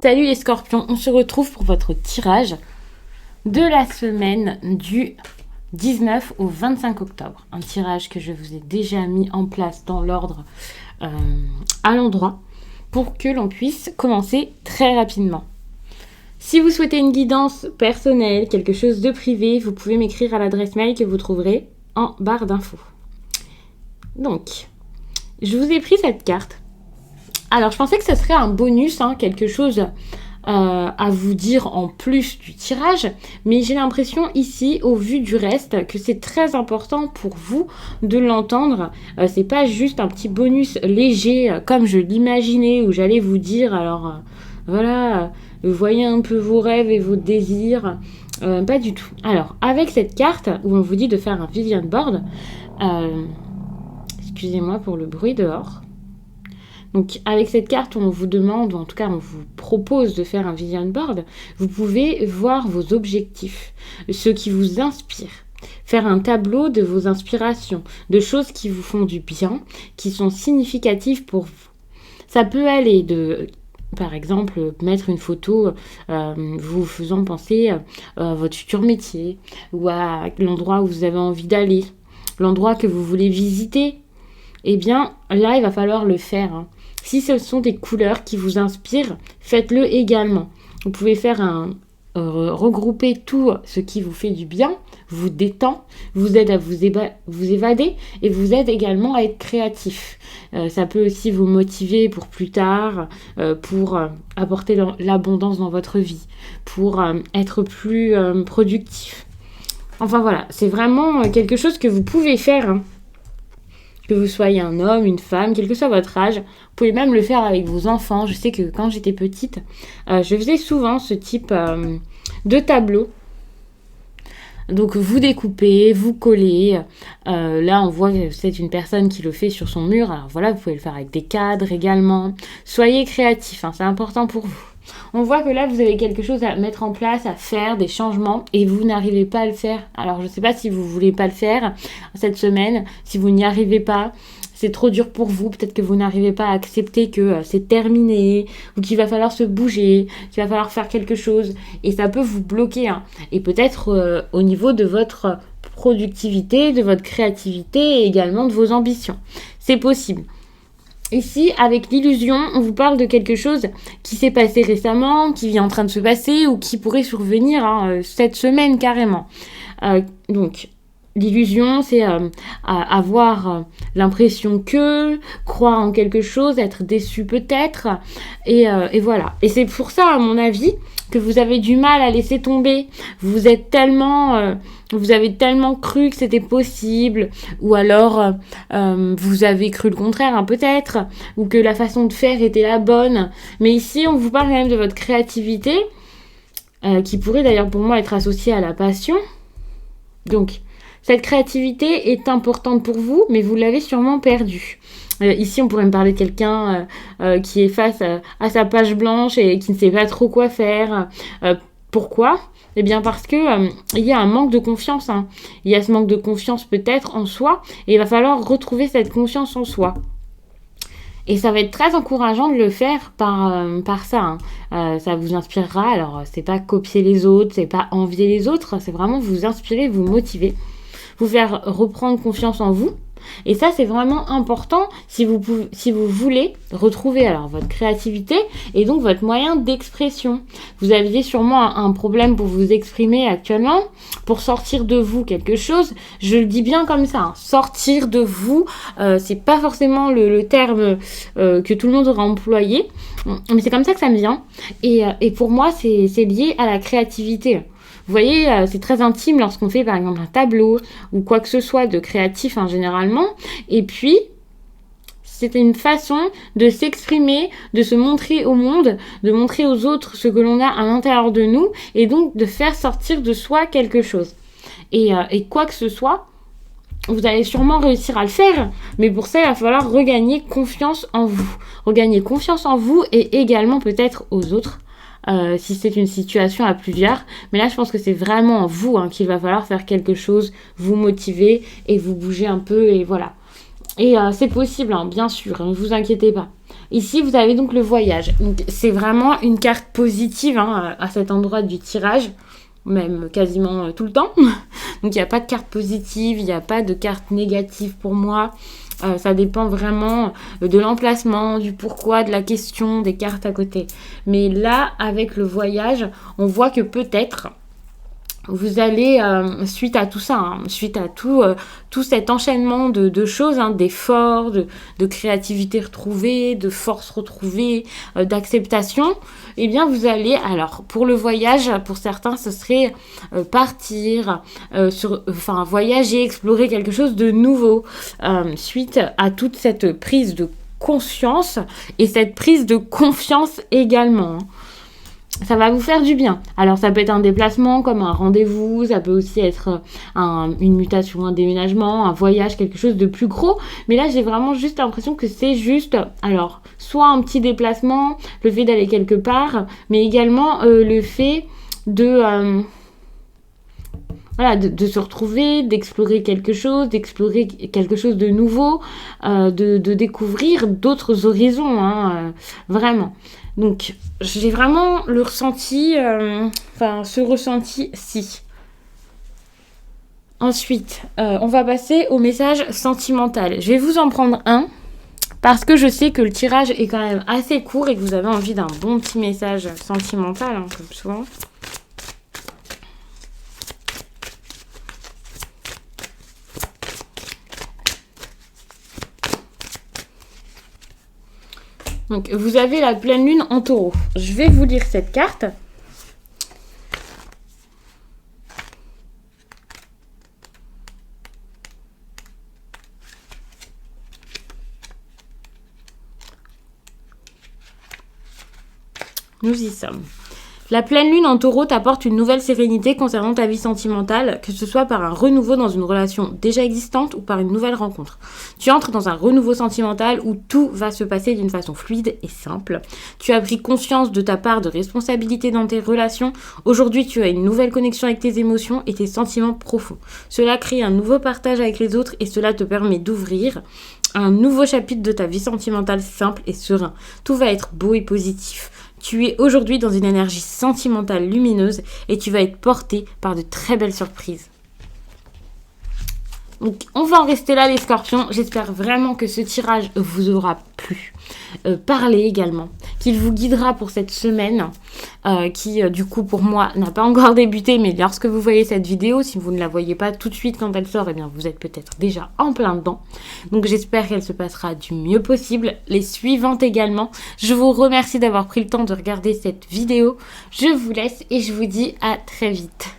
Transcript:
Salut les scorpions, on se retrouve pour votre tirage de la semaine du 19 au 25 octobre. Un tirage que je vous ai déjà mis en place dans l'ordre à l'endroit pour que l'on puisse commencer très rapidement. Si vous souhaitez une guidance personnelle, quelque chose de privé, vous pouvez m'écrire à l'adresse mail que vous trouverez en barre d'infos. Donc, je vous ai pris cette carte. Alors, je pensais que ce serait un bonus, quelque chose à vous dire en plus du tirage, mais j'ai l'impression ici, au vu du reste, que c'est très important pour vous de l'entendre. C'est pas juste un petit bonus léger, comme je l'imaginais, où j'allais vous dire, alors voilà, voyez un peu vos rêves et vos désirs. Pas du tout. Alors, avec cette carte, où on vous dit de faire un vision board, excusez-moi pour le bruit dehors. Donc, avec cette carte, on vous demande, ou en tout cas, on vous propose de faire un vision board. Vous pouvez voir vos objectifs, ce qui vous inspire. Faire un tableau de vos inspirations, de choses qui vous font du bien, qui sont significatives pour vous. Ça peut aller de, par exemple, mettre une photo vous faisant penser à votre futur métier ou à l'endroit où vous avez envie d'aller, l'endroit que vous voulez visiter. Eh bien, là, il va falloir le faire. Si ce sont des couleurs qui vous inspirent, faites-le également. Vous pouvez faire regrouper tout ce qui vous fait du bien, vous détend, vous aide à vous évader et vous aide également à être créatif. Ça peut aussi vous motiver pour plus tard, pour apporter l'abondance dans votre vie, pour être plus productif. Enfin voilà, c'est vraiment quelque chose que vous pouvez faire. Que vous soyez un homme, une femme, quel que soit votre âge, vous pouvez même le faire avec vos enfants. Je sais que quand j'étais petite, je faisais souvent ce type de tableau. Donc vous découpez, vous collez. Là on voit que c'est une personne qui le fait sur son mur. Alors voilà, vous pouvez le faire avec des cadres également. Soyez créatifs, c'est important pour vous. On voit que là, vous avez quelque chose à mettre en place, à faire, des changements, et vous n'arrivez pas à le faire. Alors, je ne sais pas si vous ne voulez pas le faire cette semaine, si vous n'y arrivez pas, c'est trop dur pour vous, peut-être que vous n'arrivez pas à accepter que c'est terminé, ou qu'il va falloir se bouger, qu'il va falloir faire quelque chose, et ça peut vous bloquer. Et peut-être au niveau de votre productivité, de votre créativité, et également de vos ambitions. C'est possible. Ici, avec l'illusion, on vous parle de quelque chose qui s'est passé récemment, qui est en train de se passer ou qui pourrait survenir cette semaine carrément. Donc, l'illusion, c'est avoir l'impression que, croire en quelque chose, être déçu peut-être, et voilà. Et c'est pour ça, à mon avis, que vous avez du mal à laisser tomber. Vous avez tellement cru que c'était possible, ou alors vous avez cru le contraire, peut-être, ou que la façon de faire était la bonne. Mais ici, on vous parle quand même de votre créativité, qui pourrait d'ailleurs pour moi être associée à la passion. Donc, cette créativité est importante pour vous, mais vous l'avez sûrement perdue. Ici, on pourrait me parler de quelqu'un qui est face à sa page blanche et qui ne sait pas trop quoi faire. Pourquoi ? Eh bien parce que il y a un manque de confiance. Il y a ce manque de confiance peut-être en soi, et il va falloir retrouver cette confiance en soi. Et ça va être très encourageant de le faire par ça. Ça vous inspirera. Alors, c'est pas copier les autres, c'est pas envier les autres, c'est vraiment vous inspirer, vous motiver, vous faire reprendre confiance en vous. Et ça, c'est vraiment important si vous voulez retrouver alors votre créativité et donc votre moyen d'expression. Vous aviez sûrement un problème pour vous exprimer actuellement, pour sortir de vous quelque chose. Je le dis bien comme ça, sortir de vous, c'est pas forcément le terme que tout le monde aura employé, mais c'est comme ça que ça me vient. Et pour moi, c'est lié à la créativité. Vous voyez, c'est très intime lorsqu'on fait par exemple un tableau ou quoi que ce soit de créatif généralement. Et puis, c'est une façon de s'exprimer, de se montrer au monde, de montrer aux autres ce que l'on a à l'intérieur de nous et donc de faire sortir de soi quelque chose. Et quoi que ce soit, vous allez sûrement réussir à le faire, mais pour ça, il va falloir regagner confiance en vous. Regagner confiance en vous et également peut-être aux autres. Si c'est une situation à plusieurs. Mais là, je pense que c'est vraiment en vous qu'il va falloir faire quelque chose, vous motiver et vous bouger un peu et voilà. Et c'est possible, bien sûr, ne vous inquiétez pas. Ici, vous avez donc le voyage. C'est vraiment une carte positive hein, à cet endroit du tirage, même quasiment tout le temps. Donc, il n'y a pas de carte positive, il n'y a pas de carte négative pour moi. Ça dépend vraiment de l'emplacement, du pourquoi, de la question, des cartes à côté. Mais là, avec le voyage, on voit que peut-être vous allez, suite à tout ça, hein, suite à tout cet enchaînement de choses, hein, d'efforts, de créativité retrouvée, de force retrouvée, d'acceptation, eh bien vous allez, alors pour le voyage, pour certains ce serait partir, voyager, explorer quelque chose de nouveau, suite à toute cette prise de conscience et cette prise de confiance également. Ça va vous faire du bien. Alors ça peut être un déplacement comme un rendez-vous, ça peut aussi être une mutation, un déménagement, un voyage, quelque chose de plus gros. Mais là j'ai vraiment juste l'impression que c'est juste, alors soit un petit déplacement, le fait d'aller quelque part, mais également le fait de se retrouver, d'explorer quelque chose de nouveau, de découvrir d'autres horizons, hein, vraiment. Donc, j'ai vraiment le ressenti, ce ressenti-ci. Ensuite, on va passer au message sentimental. Je vais vous en prendre un, parce que je sais que le tirage est quand même assez court et que vous avez envie d'un bon petit message sentimental, hein, comme souvent. Donc, vous avez la pleine lune en taureau. Je vais vous lire cette carte. Nous y sommes. La pleine lune en taureau t'apporte une nouvelle sérénité concernant ta vie sentimentale, que ce soit par un renouveau dans une relation déjà existante ou par une nouvelle rencontre. Tu entres dans un renouveau sentimental où tout va se passer d'une façon fluide et simple. Tu as pris conscience de ta part de responsabilité dans tes relations. Aujourd'hui, tu as une nouvelle connexion avec tes émotions et tes sentiments profonds. Cela crée un nouveau partage avec les autres et cela te permet d'ouvrir un nouveau chapitre de ta vie sentimentale simple et serein. Tout va être beau et positif. Tu es aujourd'hui dans une énergie sentimentale lumineuse et tu vas être porté par de très belles surprises. Donc, on va en rester là les scorpions. J'espère vraiment que ce tirage vous aura plu. Parlez également, qu'il vous guidera pour cette semaine qui, du coup, pour moi, n'a pas encore débuté. Mais lorsque vous voyez cette vidéo, si vous ne la voyez pas tout de suite quand elle sort, eh bien, vous êtes peut-être déjà en plein dedans. Donc, j'espère qu'elle se passera du mieux possible. Les suivantes également. Je vous remercie d'avoir pris le temps de regarder cette vidéo. Je vous laisse et je vous dis à très vite.